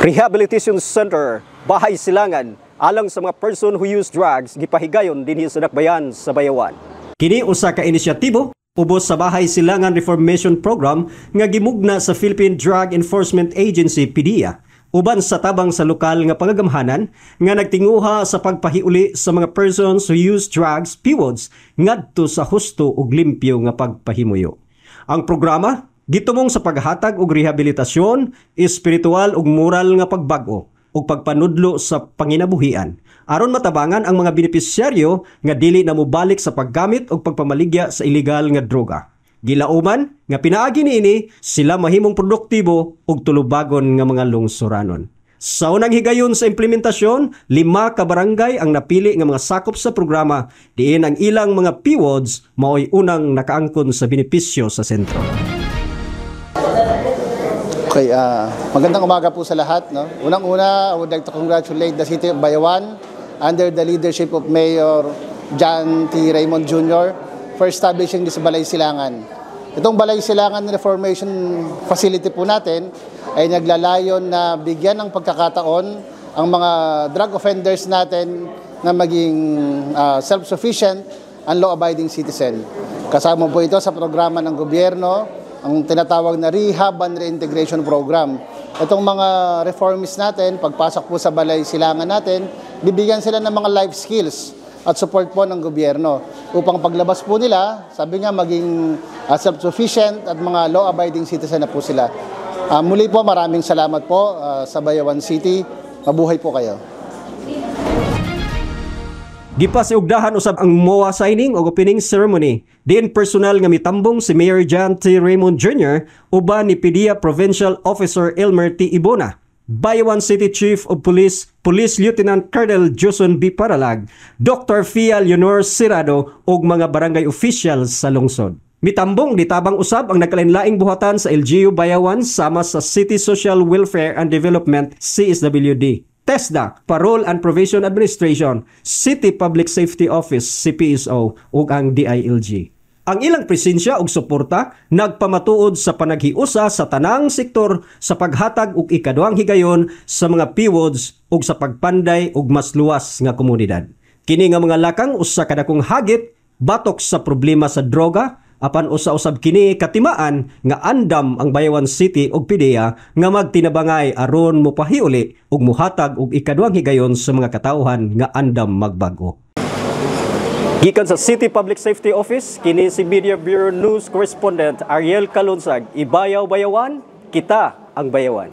Rehabilitation Center, Bahay Silangan, alang sa mga person who use drugs, gipahigayon dinhi sa Dakbayan sa Bayawan. Kini usa ka inisyatibo ubos sa Bahay Silangan Reformation Program nga gimugna sa Philippine Drug Enforcement Agency PDEA uban sa tabang sa lokal nga pangagamhanan nga nagtinguha sa pagpahiuli sa mga persons who use drugs PWODs ngadto sa husto ug limpyo nga pagpahimuyo. Ang programa gitumong sa paghatag og rehabilitasyon, espiritual ug moral nga pagbag-o ug pagpanudlo sa panginabuhian aron matabangan ang mga benepisyaryo nga dili na mobalik sa paggamit ug pagpamaligya sa ilegal nga droga. Gilauman nga pinaagi niini sila mahimong produktibo ug tulubagon nga mga lungsuranon. Sa unang higayon sa implementasyon, 5 ka barangay ang napili nga mga sakop sa programa diin ang ilang mga PWODs mao'y unang nakaangkon sa benepisyo sa sentro. Okay, magandang umaga po sa lahat. No? Unang-una, I would like to congratulate the City of Bayawan under the leadership of Mayor John T. Raymond Jr. for establishing this Balay Silangan. Itong Balay Silangan Reformation Facility po natin ay naglalayon na bigyan ng pagkakataon ang mga drug offenders natin na maging self-sufficient and law-abiding citizen. Kasama po ito sa programa ng gobyerno, ang tinatawag na Rehab and Reintegration Program. Itong mga reformists natin, pagpasok po sa Balay Silangan natin, bibigyan sila ng mga life skills at support po ng gobyerno upang paglabas po nila, sabi nga, maging self-sufficient at mga law-abiding citizen na po sila. Muli po, maraming salamat po sa Bayawan City. Mabuhay po kayo. Gipasiugdahan usab ang MOA signing o opening ceremony. Diin personal nga mitambong si Mayor John T. Raymond Jr. uban ni PDEA Provincial Officer Elmer T. Ibona, Bayawan City Chief of Police, Police Lieutenant Colonel Joson B. Paralag, Dr. Fia Leonor Sirado ug mga barangay officials sa lungsod. Mitambong ditabang usab ang nagkalainlaing buhatan sa LGU Bayawan sama sa City Social Welfare and Development CSWD. TESDA, Parole and Probation Administration, City Public Safety Office, CPSO, ug ang DILG. Ang ilang presensya ug suporta nagpamatuod sa panaghiusa sa tanang sektor sa paghatag og ikaduhang higayon sa mga PWODs ug sa pagpanday og mas luwas nga komunidad. Kini nga mga lakang usa ka dakong hagit batok sa problema sa droga, apan usa-usab kini katimaan nga andam ang Bayawan City ug PDEA nga magtinabangay aron mopahiuli ug mohatag og ikaduhang higayon sa mga katawhan nga andam magbag-o. Gikan sa City Public Safety Office, kini si Media Bureau News Correspondent Ariel Calonsag. Ibayaw Bayawan, kita ang Bayawan.